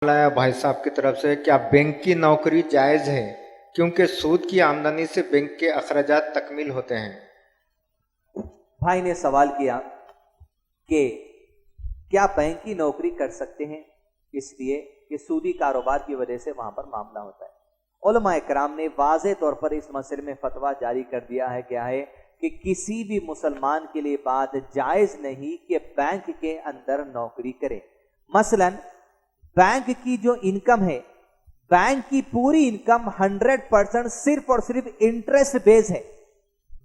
आया भाई साहब की तरफ से, क्या बैंक की नौकरी जायज है? क्योंकि सूद की आमदनी से बैंक के अखराजात तकमील होते हैं। भाई ने सवाल किया कि क्या बैंक की नौकरी कर सकते हैं, इसलिए कि सूदी कारोबार की वजह से वहां पर मामला होता है। उलमा इकराम ने वाज़े तौर पर इस मसले में फतवा जारी कर दिया है। क्या है कि किसी भी मुसलमान के लिए बात जायज नहीं कि बैंक के अंदर नौकरी करे। मसलन बैंक की जो इनकम है, बैंक की पूरी इनकम 100% सिर्फ और सिर्फ इंटरेस्ट बेस है।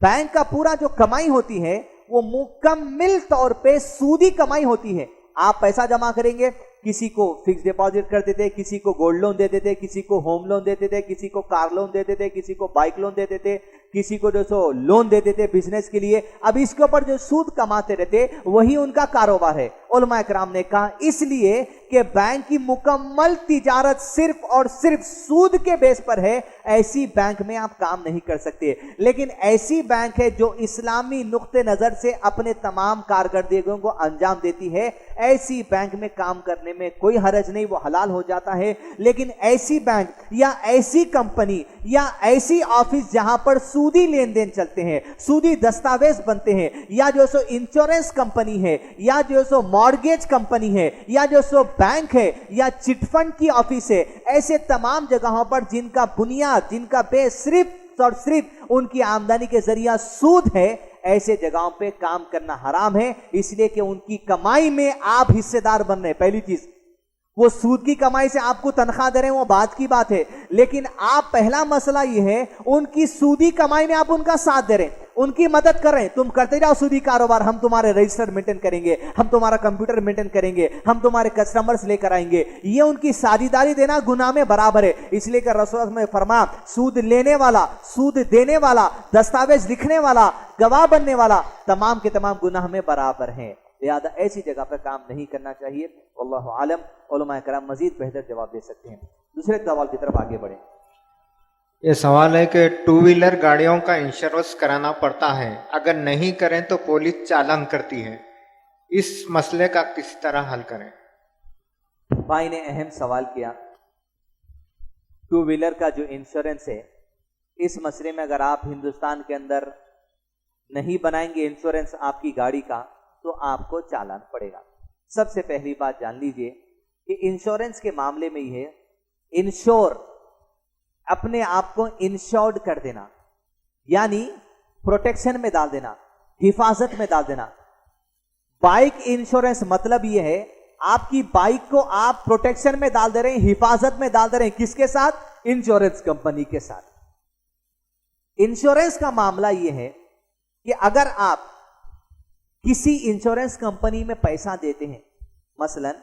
बैंक का पूरा जो कमाई होती है वो मुकम्मल तौर पे सूदी कमाई होती है। आप पैसा जमा करेंगे, किसी को फिक्स डिपॉजिट कर देते, किसी को गोल्ड लोन दे देते, किसी को होम लोन दे देते, किसी को कार लोन दे देते, किसी को बाइक लोन दे देते, किसी को जो सो लोन दे देते बिजनेस के लिए। अब इसके ऊपर जो सूद कमाते रहते वही उनका कारोबार है। उलमा इकराम ने कहा इसलिए कि बैंक की मुकम्मल तिजारत सिर्फ और सिर्फ सूद के बेस पर है, ऐसी बैंक में आप काम नहीं कर सकते। लेकिन ऐसी बैंक है जो इस्लामी नुक्ते नजर से अपने तमाम कारकर्दगियों को अंजाम देती है, ऐसी बैंक में काम करने में कोई हरज नहीं, वो हलाल हो जाता है। लेकिन ऐसी बैंक या ऐसी कंपनी या ऐसी ऑफिस जहां पर सूदी लेन देन चलते हैं, सूदी दस्तावेज बनते हैं, या जो सो इंश्योरेंस कंपनी है, या जो सो मॉर्गेज कंपनी है, या जो सो बैंक है, या चिटफंड की ऑफिस है, ऐसे तमाम जगहों पर जिनका बुनियाद, जिनका बेस सिर्फ और सिर्फ उनकी आमदनी के जरिया सूद है, ऐसे जगहों पे काम करना हराम है। इसलिए कि उनकी कमाई में आप हिस्सेदार बन रहे हैं। पहली चीज, वो सूद की कमाई से आपको तनख्वाह दे रहे हैं, वो बात की बात है। लेकिन आप, पहला मसला ये है, उनकी सूदी कमाई में आप उनका साथ दे रहे हैं, उनकी मदद कर रहे हैं। तुम करते जाओ सूदी कारोबार, हम तुम्हारे रजिस्टर मेंटेन करेंगे, हम तुम्हारा कंप्यूटर मेंटेन करेंगे, हम तुम्हारे कस्टमर्स लेकर आएंगे। ये उनकी साझेदारी देना गुनाह में बराबर है। इसलिए कि रसूल में फरमा, सूद लेने वाला, सूद देने वाला, दस्तावेज लिखने वाला, गवाह बनने वाला, तमाम के तमाम गुनाह में बराबर हैं। लिहाजा ऐसी जगह पर काम नहीं करना चाहिए। अल्लाहु आलम। उलमा कराम मजीद बेहतर जवाब दे सकते हैं। दूसरे सवाल की तरफ आगे बढ़े। ये सवाल है कि टू व्हीलर गाड़ियों का इंश्योरेंस कराना पड़ता है, अगर नहीं करें तो पुलिस चालान करती है, इस मसले का किस तरह हल करें? भाई ने अहम सवाल किया। टू व्हीलर का जो इंश्योरेंस है, इस मसले में अगर आप हिंदुस्तान के अंदर नहीं बनाएंगे इंश्योरेंस आपकी गाड़ी का, तो आपको चालान पड़ेगा। सबसे पहली बात जान लीजिए कि इंश्योरेंस के मामले में यह है, इंश्योर, अपने आप को इंश्योर्ड कर देना, यानी प्रोटेक्शन में डाल देना, हिफाजत में डाल देना। बाइक इंश्योरेंस मतलब यह है, आपकी बाइक को आप प्रोटेक्शन में डाल दे रहे हैं, हिफाजत में डाल दे रहे हैं। किसके साथ? इंश्योरेंस कंपनी के साथ। इंश्योरेंस का मामला यह है कि अगर आप किसी इंश्योरेंस कंपनी में पैसा देते हैं, मसलन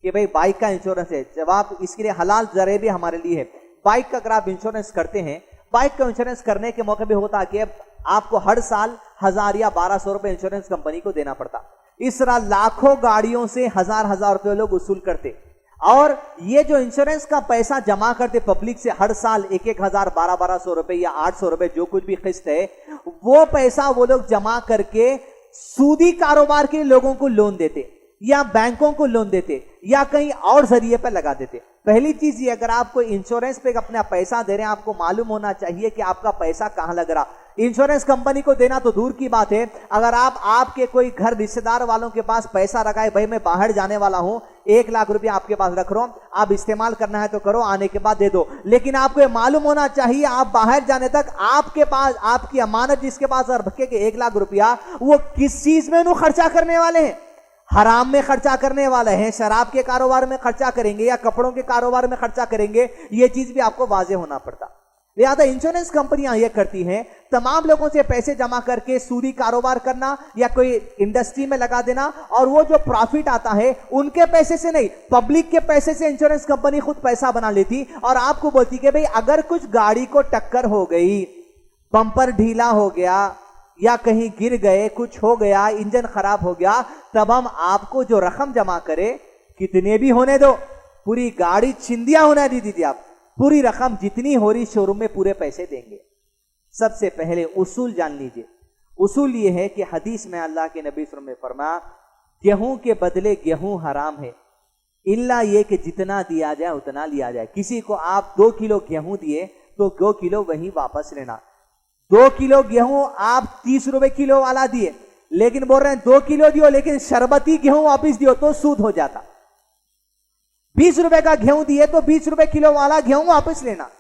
कि भाई बाइक का इंश्योरेंस है, जवाब इसके लिए हलाल जरिए भी हमारे लिए है। बाइक का अगर आप इंश्योरेंस करते हैं, बाइक का इंश्योरेंस करने के मौके पे होता कि आपको हर साल 1000 या 1200 रुपए इंश्योरेंस कंपनी को देना पड़ता। इस तरह लाखों गाड़ियों से हजार रुपए लोग वसूल करते, और ये जो इंश्योरेंस का पैसा जमा करते पब्लिक से हर साल 1000, 1200 रुपए या 800 रुपए, जो कुछ भी किस्त है, वो पैसा वो लोग जमा करके सूदी कारोबार के लोगों को लोन देते, या बैंकों को लोन देते, या कहीं और जरिए पर लगा देते। पहली चीज ये, अगर आपको इंश्योरेंस पे अपना पैसा दे रहे हैं, आपको मालूम होना चाहिए कि आपका पैसा कहां लग रहा। इंश्योरेंस कंपनी को देना तो दूर की बात है, अगर आप आपके कोई घर रिश्तेदार वालों के पास पैसा रखा है, भाई मैं बाहर जाने वाला हूं, 1 लाख रुपया आपके पास रख रहा हूं, आप इस्तेमाल करना है तो करो, आने के बाद दे दो। लेकिन आपको ये मालूम होना चाहिए, आप बाहर जाने तक आपके पास, आपकी अमानत जिसके पास रखेंगे 1 लाख रुपया, वो किस चीज में खर्चा करने वाले हैं? हराम में खर्चा करने वाले हैं, शराब के कारोबार में खर्चा करेंगे या कपड़ों के कारोबार में खर्चा करेंगे, ये चीज भी आपको वाजे होना पड़ता। लिहाजा इंश्योरेंस कंपनियां ये करती हैं, तमाम लोगों से पैसे जमा करके सूदी कारोबार करना या कोई इंडस्ट्री में लगा देना, और वो जो प्रॉफिट आता है उनके पैसे से नहीं, पब्लिक के पैसे से इंश्योरेंस कंपनी खुद पैसा बना लेती और आपको बोलती कि भाई अगर कुछ गाड़ी को टक्कर हो गई, बम्पर ढीला हो गया, या कहीं गिर गए, कुछ हो गया, इंजन खराब हो गया, तब हम आपको जो रकम जमा करे, कितने भी होने दो, पूरी गाड़ी छिंदिया होना दी दीजिए, आप पूरी रकम जितनी हो रही शोरूम में पूरे पैसे देंगे। सबसे पहले उसूल जान लीजिए। उसूल ये है कि हदीस में अल्लाह के नबी सल्लल्लाहु अलैहि वसल्लम ने फरमाया, गेहूं के बदले गेहूं हराम है, इल्ला ये कि जितना दिया जाए उतना लिया जाए। किसी को आप 2 किलो गेहूं दिए तो 2 किलो वही वापस लेना। 2 किलो गेहूं आप 30 रुपए किलो वाला दिए, लेकिन बोल रहे हैं 2 किलो दियो लेकिन शरबती गेहूं वापस दियो, तो सूद हो जाता। 20 रुपए का गेहूं दिए तो 20 रुपए किलो वाला गेहूं वापस लेना।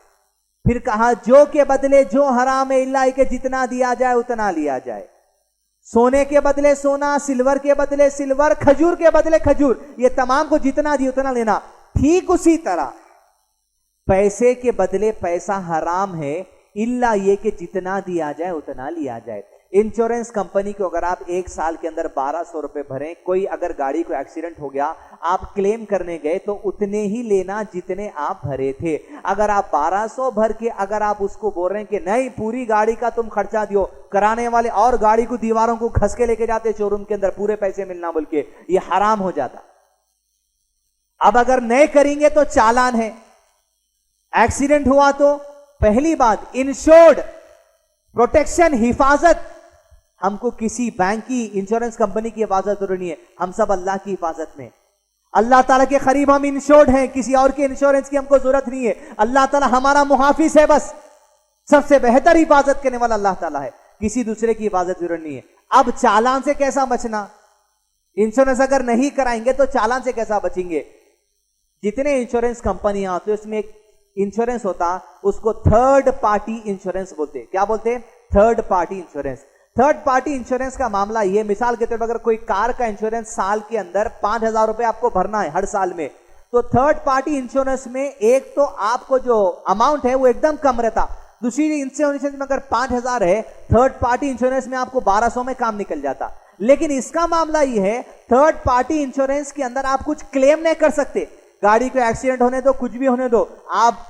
फिर कहा जो के बदले जो हराम है, इल्ला के जितना दिया जाए उतना लिया जाए। सोने के बदले सोना, सिल्वर के बदले सिल्वर, खजूर के बदले खजूर, ये तमाम को जितना दिया उतना लेना। ठीक उसी तरह पैसे के बदले पैसा हराम है, इल्ला ये कि जितना दिया जाए उतना लिया जाए। इंश्योरेंस कंपनी को अगर आप 1 साल के अंदर 1200 रुपए भरें, कोई अगर गाड़ी को एक्सीडेंट हो गया, आप क्लेम करने गए तो उतने ही लेना जितने आप भरे थे। अगर आप 1200 भर के अगर आप उसको बोल रहे हैं कि नहीं पूरी गाड़ी का तुम खर्चा दियो, कराने वाले और गाड़ी को दीवारों को घस के लेके जाते शोरूम के अंदर, पूरे पैसे मिलना बोल के, ये हराम हो जाता। अब अगर नहीं करेंगे तो चालान है। एक्सीडेंट हुआ तो पहली बात इंश्योर्ड, प्रोटेक्शन, हिफाजत, हमको किसी बैंक की, इंश्योरेंस कंपनी की हिफाजत जरूरी नहीं है, हम सब अल्लाह की हिफाजत में। अल्लाह ताला के करीब हम इंश्योर्ड हैं, किसी और के इंश्योरेंस की हमको जरूरत नहीं है। अल्लाह ताला हमारा मुहाफिज है, बस सबसे बेहतर हिफाजत करने वाला अल्लाह ताला है, किसी दूसरे की हिफाजत जरूरत नहीं है। अब चालान से कैसा बचना? इंश्योरेंस अगर नहीं कराएंगे तो चालान से कैसा बचेंगे? जितने इंश्योरेंस कंपनियां आती है उसमें एक इंश्योरेंस होता, उसको थर्ड पार्टी इंश्योरेंस बोलते। क्या बोलते? Third party insurance. Third party insurance का मामला यह, मिसाल के तौर पर अगर कोई कार का इंश्योरेंस साल के अंदर 5000 रुपए आपको भरना है हर साल में, तो थर्ड पार्टी इंश्योरेंस में एक तो आपको जो अमाउंट है वो एकदम कम रहता, दूसरी इंश्योरेंस में अगर 5000 है, थर्ड पार्टी इंश्योरेंस में आपको 1200 में काम निकल जाता। लेकिन इसका मामला यह है, थर्ड पार्टी इंश्योरेंस के अंदर आप कुछ क्लेम नहीं कर सकते। गाड़ी को एक्सीडेंट होने दो, कुछ भी होने दो, आप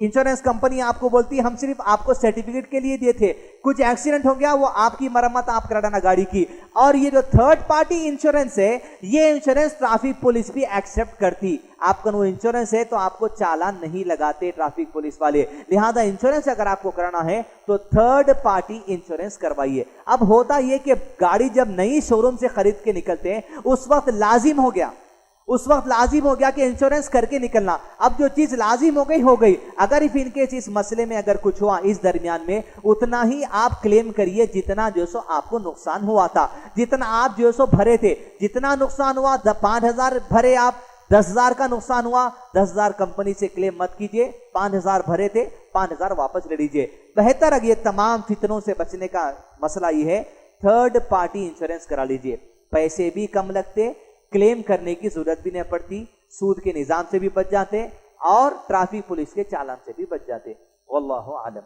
इंश्योरेंस कंपनी आपको बोलती है हम सिर्फ आपको सर्टिफिकेट के लिए दिए थे, कुछ एक्सीडेंट हो गया वो आपकी मरम्मत आप करा देना गाड़ी की। और ये जो थर्ड पार्टी इंश्योरेंस है, ये इंश्योरेंस ट्रैफिक पुलिस भी एक्सेप्ट करती। आपका वो इंश्योरेंस है तो आपको चालान नहीं लगाते ट्रैफिक पुलिस वाले। लिहाजा इंश्योरेंस अगर आपको कराना है तो थर्ड पार्टी इंश्योरेंस करवाइए। अब होता यह कि गाड़ी जब नई शोरूम से खरीद के निकलते हैं उस वक्त लाजिम हो गया कि इंश्योरेंस करके निकलना। अब जो चीज लाजिम हो गई। अगर इफ इनकेस इस मसले में अगर कुछ हुआ इस दरमियान में, उतना ही आप क्लेम करिए जितना जो सो आपको नुकसान हुआ था, जितना आप जो सो भरे थे। जितना नुकसान हुआ 5000 भरे आप, 10000 का नुकसान हुआ, 10000 कंपनी से क्लेम मत कीजिए, 5000 भरे थे 5000 वापस ले लीजिए। बेहतर अगर ये तमाम फितनों से बचने का मसला ये है, थर्ड पार्टी इंश्योरेंस करा लीजिए। पैसे भी कम लगते, क्लेम करने की जरूरत भी नहीं पड़ती, सूद के निजाम से भी बच जाते और ट्रैफिक पुलिस के चालान से भी बच जाते। वल्लाहु आलम।